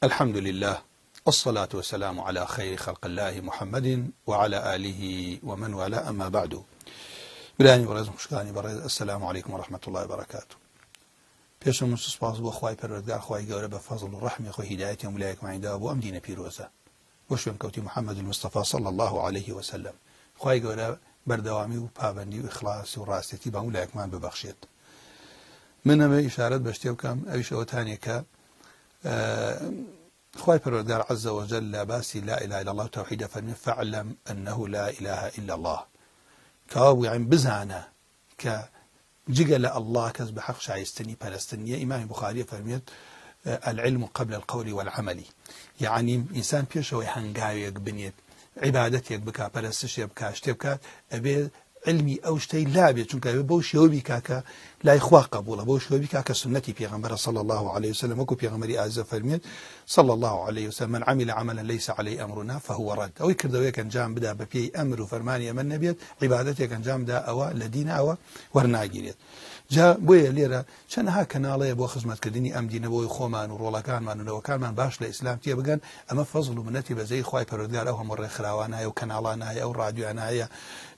الحمد لله والصلاة والسلام على خير خلق الله محمد وعلى آله ومن والاه أما بعد. براني ورز مشكاني برز السلام عليكم ورحمة الله وبركاته. پیش من سپاس بو خوای پروردگار خوای گەورە بە فضل و رحمة خو هدايته وملائكة معيدا بو أم دين بيروزة وشون كوتي محمد المصطفى صلى الله عليه وسلم خوای گەورە بردوامي و پابندی و اخلاص و راستي با ملائكة من ببخشید. من هم إشارة بشتيو كم أيش أوتاني ك خوای پروردگار عز وجل لا باسي لا إله إلا الله توحيدا فاعلم أنه لا إله إلا الله كاو يعني بزانا ك جگل الله كز بحق شايستني فلسطينية. إمام البخاري فرميت العلم قبل القول والعمل، يعني إنسان بيشوي هنجاويك بنيت عبادتك بكا پرستش بكا اشتبكا أبي علمي أو شيء لا بيت چونك بوش يوبي كاكا لا إخوة قبوله بوش يوبي كاكا سنتي بيغمبر صلى الله عليه وسلم وكو بيغمبري أعز فرميت صلى الله عليه وسلم من عمل عملا ليس عليه أمرنا فهو رد. أو يكردوية كان جام بدا ببي أمر وفرماني من نبيت عبادتي كان جام دا أو لدينا أو ورناجيريت جا بويا ليرة شان ها كنالي بو خدمت كردني أم دين بوي خومان ورولكان من ونوكان من باش لإسلام تيبقان أما فضل منتي بزي خواي پروردگار أو هم الرخراوان هاي وكنالان هاي أو راديوان هاي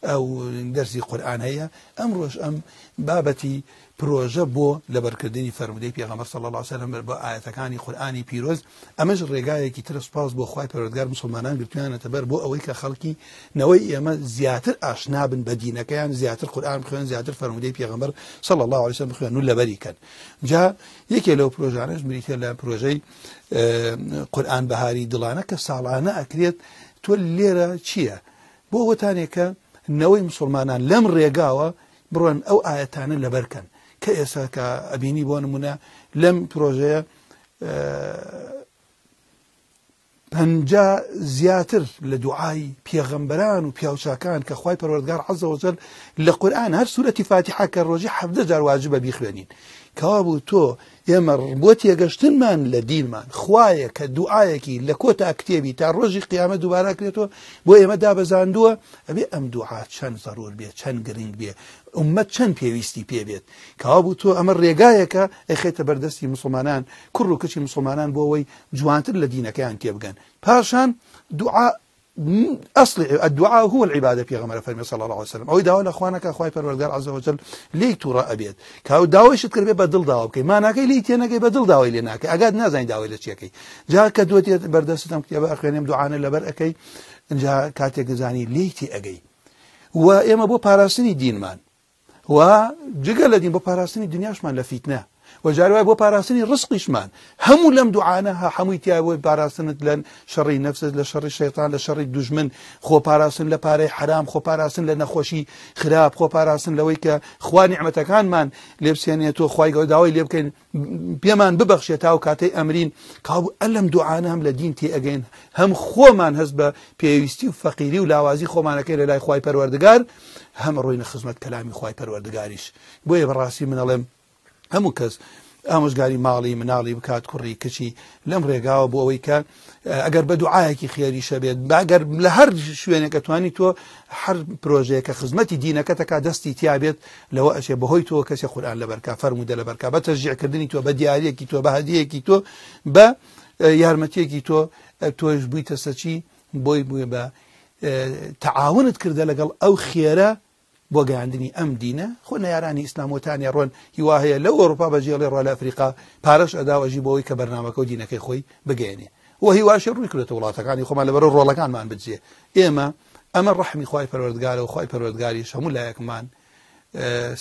أو درسي قرآن هاي أمروش أم بابتي بروجه بو لبركردني فرمودي پیغمبر صلى الله عليه وسلم با آياتكاني قرآني بيروز أمج الرقاية كي ترسباس بو خواي پروردگار مسلمانان قلتوان تبر بو أويك خلقي نوي أما زياتر أشناب بدينك يعني زياتر قرآن بخوان زياتر فرمودي پیغمبر صلى الله عليه وسلم بخوان نولا بريكا جا يكي لو بروجانش بريتير لا بروجي قرآن بهاري دلانك سالانة أكريت تول ليرة چيا بو وتانيك نوي مسلمانان لم رقاوة برون أو آياتان لبركن كأسا كأبيني بونمنا لم بروجيه پنجا زياتر لدعاي بيغمبران وبيوشاكان كخواي پروردگار عز وجل لقرآن هر سورة فاتحة كالروجي حفظ جار واجبة بيخوانين كوابو تو يمر بوتي قشتن من لدين من خوايا كدعايك لكوتا اكتيبي تا روجي قيامة دوبارا كريتو بو يما دابا زاندوه ابي ام دعاء چن ضرور بيه چن گرنگ بيه امت چن پيويستي پي بيت كوابو تو امر ريقايك اخيت بردستي مسلمانان كرو كشي مسلمانان بووي جوانتر لدينك يعني تيبقان باشان دعاء أصل الدعاء هو العبادة في غمرة فرمي صلى الله عليه وسلم أو دعوة لأخوانك أخوي پروردگار عز وجل ليك ترى أبيت كاو دعوة شتكر بيه بدل دعوة بكي ما ناكي ليك تيناكي بدل دعوة لناكي أقاد نازين دعوة لتشيكي جاء كدوتي بردستم كتابة أخوانيم دعانا لبرأكي جاء كاتيك زاني ليك تي أقي وإما بو باراسني دين من وجقل دين بو باراسني دنياش من لفتنة وجاروا بو باراسني رزقش مان همو لم دعانا حمويتي بو باراسن لن شر النفس لشر الشيطان لشر الدجمن خو باراسن لباري حرام خو باراسن لنخوشي خراب خو باراسن لويك خوا نعمتك كان مان لبسينيتو خواي داوي ليبكن بيمان ببخشي تاو كاتي امرين كابو الم دعانا هم لدين تي اجين هم خو مان حسب بيستي فقيري ولاوازي خو مان كاين لا خواي پروردگار هم روين خدمت كلامي خواي پروردگاريش بو براسي من الم همو کس ئامۆژگاری ماڵی مناڵی بکات کوڕی کچی لەم ڕێگاوە بۆ ئەوەی کە ئەگەر بە دوعایەکی خێریشە بێت ئەگەر لە هەر شوێنێک توانی تۆ هەر پرۆژەیەکە خزمەتی دینەکەتەکە دەستی تیا بێت لەوە ئەشێ بەهۆی تۆ کەسێک قورئان لەبەرکا فەرموودە لەبەرکا بە تەشجیعکردنی تۆ بە دیاریەکی تۆ بە هەدیەیەکی تۆ بە یارمەتیەکی تۆ تۆش بوویتە سەرچی بۆی بووە بە تەعاونت کردە لەگەڵ ئەو خێرە بۆ گەیاندنی ئەم دینە خۆ نەیارانی ئیسلام وتانیا ڕۆن هیوا هەیە لەو ئەوروپا بەجێڵێ ڕۆ لە ئەفریقا پارەش ئەداوەژی بۆەوەی کە بەرنامەکە و دینەکەی خۆی بگەێنێ و هیواشی ڕووی کردێتە وڵاتەکانی خۆمان لەبەر ڕۆڵەکانمان بجێ ئێمە ئەمە ڕەحمی خوای پەروەردگارە و خوای پەروەردگاریش هەموو لایەکمان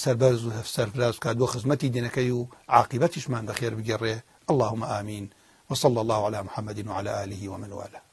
سەربەرز و سەرفراز بکات بۆ خزمەتی دینەکەی و عاقبەتیشمان بەخێر بگەڕێ اللهم آمین وصلى الله على محمد وعلى آله ومن والاه.